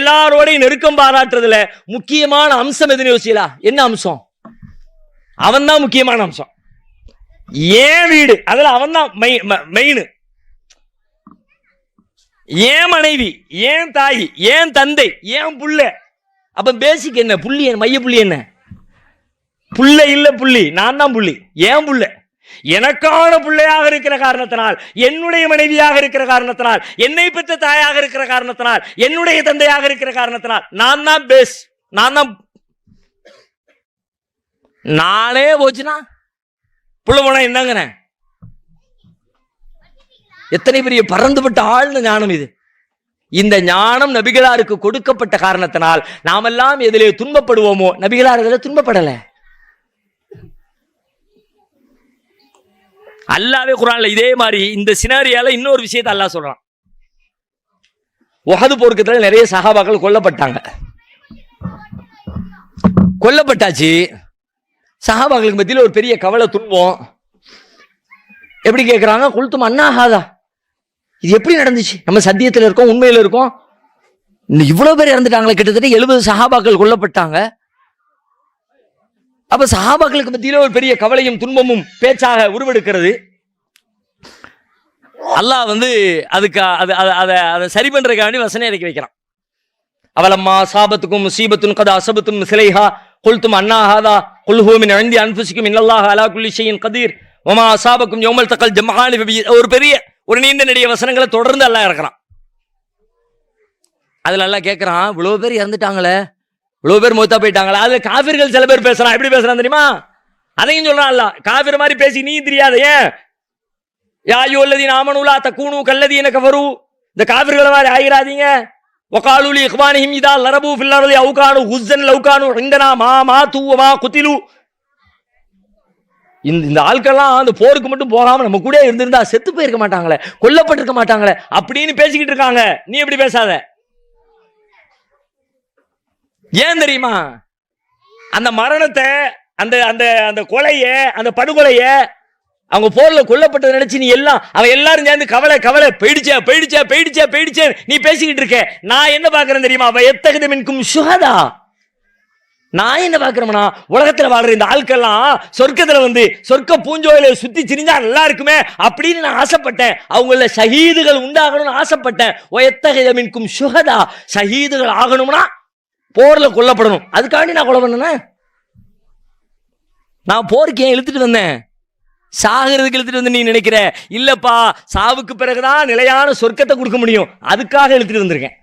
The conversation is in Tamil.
எல்லாரோடையும் நெருக்கம் பாராட்டுறதுல முக்கியமான அம்சம் எதுன்னு யோசிக்கலாம். என்ன அம்சம்? அவன் தான் முக்கியமான அம்சம். ஏன் வீடு, அதுல அவன் தான் மெயின். ஏன் மனைவி, ஏன் தாய், ஏன் தந்தை, ஏன் புள்ள. அப்ப பேசிக் என்ன? புள்ளி, மைய புள்ளி என்ன? புள்ள இல்ல புள்ளி, நான் தான் புள்ளி. ஏன் புள்ள? எனக்கான பிள்ளையாக இருக்கிற காரணத்தினால், என்னுடைய மனைவியாக இருக்கிற காரணத்தினால், என்னை பெற்ற தாயாக இருக்கிற காரணத்தினால், என்னுடைய தந்தையாக இருக்கிற காரணத்தினால் நான் தான் பேஸ். நான் தான். நானே போச்சுனா புள்ள போனா என்னங்க? எத்தனை பெரிய பறந்துபட்ட ஆழ்ந்த ஞானம் இது. இந்த ஞானம் நபிகளாருக்கு கொடுக்கப்பட்ட காரணத்தினால் நாமெல்லாம் எதிலே துன்பப்படுவோமோ, நபிகளார் இதில் துன்பப்படல. அல்லாவே குர்ஆன்ல இதே மாதிரி இந்த சினாரியால இன்னொரு விஷயத்தை அல்லாஹ் சொல்றான். உஹது போர்க்கத்துல நிறைய சஹாபாக்கள் கொல்லப்பட்டாங்க. கொல்லப்பட்டாச்சு. சஹாபாக்களுக்கு மத்தியில் ஒரு பெரிய கவலை, துன்பம். எப்படி கேட்கிறாங்க? குல்தும் அண்ணா ஹாதா, இது எப்படி நடந்துச்சு? நம்ம சத்தியத்தில் இருக்கோம், உண்மையில இருக்கோம். இவ்வளவு பேர் இறந்துட்டாங்களே, கிட்டத்தட்ட 70 சஹாபாக்கள் கொல்லப்பட்டாங்க. அப்ப சஹாபாக்களுக்கு மத்தியில ஒரு பெரிய கவலையும் துன்பமும் பேச்சாக உருவெடுக்கிறது. அல்லாஹ் அதுக்கு அதை சரி பண்றதுக்காண்டி வசனம் இறக்கி வைக்கிறான். அவலம்மா சாபத்துக்கும் முசீபத்துன் கதா அசபத்துன் மிஸ்லைஹா குல்தும் அண்ணா ஹாதா குல் ஹுவ மின் இன்தி அன்ஃபுசிக்கும் இன்னல்லாஹு அலா குல்லி ஷைஇன் கதீர் வமா அஸாபக்கும் யௌமல் தக்கல் ஜம்ஆனி ஒரு பெரிய ஒரு நீண்ட நெடிய வசனங்களை தொடர்ந்து அல்லாஹ் இறக்குறான். அதுல அல்லாஹ் கேட்கிறான், இவ்வளவு பேர் இறந்துட்டாங்களே, இவ்வளவு பேர் மௌத்தா போயிட்டாங்களா? அதுல காஃபிர்கள் சில பேர் பேசுறான். எப்படி பேசுறான் தெரியுமா? அதையும் சொல்றான் அல்லாஹ். காஃபிர் மாதிரி பேசி நீ தெரியாத ஏன்? யா அய்யுஹல்லதீன ஆமனூ லா தகூனூ கல்லதீன கஃபரூ, இந்த காஃபிர்கள் மாதிரி ஆயிராதீங்க. வகாலூ லி இக்வானிஹிம் இதா லரபூ ஃபில் அர்தி அவ் கானூ குஸ்ஸன் லவ் கானூ இந்தனா மா மாது வ மா குதிலு. இந்த ஆட்கள்லாம் அந்த போருக்கு மட்டும் போகாம நம்ம கூட இருந்திருந்தா செத்து போயிருக்க மாட்டாங்களே, கொல்லப்பட்டிருக்க மாட்டாங்களே அப்படின்னு பேசிக்கிட்டு இருக்காங்க. நீ எப்படி பேசாத? ஏன் தெரியுமா? அந்த மரணத்தை, அந்த அந்த அந்த கொலைய, அந்த படுகொலைய, அவங்க போர்ல கொல்லப்பட்டதை நினைச்சு நீ எல்லாம் அவன் எல்லாரும் சேர்ந்து கவலை கவலை போயிடுச்சே போயிடுச்சே போயிடுச்சே போயிடுச்சே நீ பேசிக்கிட்டு இருக்க. நான் என்ன பாக்குறேன் தெரியுமா? எத்தகது மின்கும் சுஹதா. நான் என்ன பாக்குறேன்னா, உலகத்துல வாழ்ற இந்த ஆட்கள்லாம் சொர்க்கத்துல சொர்க்க பூஞ்சோயில சுத்தி திரிஞ்சா நல்லா இருக்குமே அப்படின்னு நான் ஆசைப்பட்டேன். அவங்கள ஷஹீதுகள் உண்டாகணும்னு ஆசைப்பட்டேன். எத்தகது மின்கும் சுஹதா, ஷஹீதுகள் ஆகணும்னா போர்ல கொல்லப்படணும். அதுக்காண்டி நான் கொலை பண்ணேன். நான் போருக்கு ஏன் இழுத்துட்டு வந்தேன்? சாகிறதுக்கு இழுத்துட்டு வந்து நீ நினைக்கிற? இல்லப்பா, சாவுக்கு பிறகுதான் நிலையான சொர்க்கத்தை கொடுக்க முடியும், அதுக்காக இழுத்துட்டு வந்திருக்கேன்.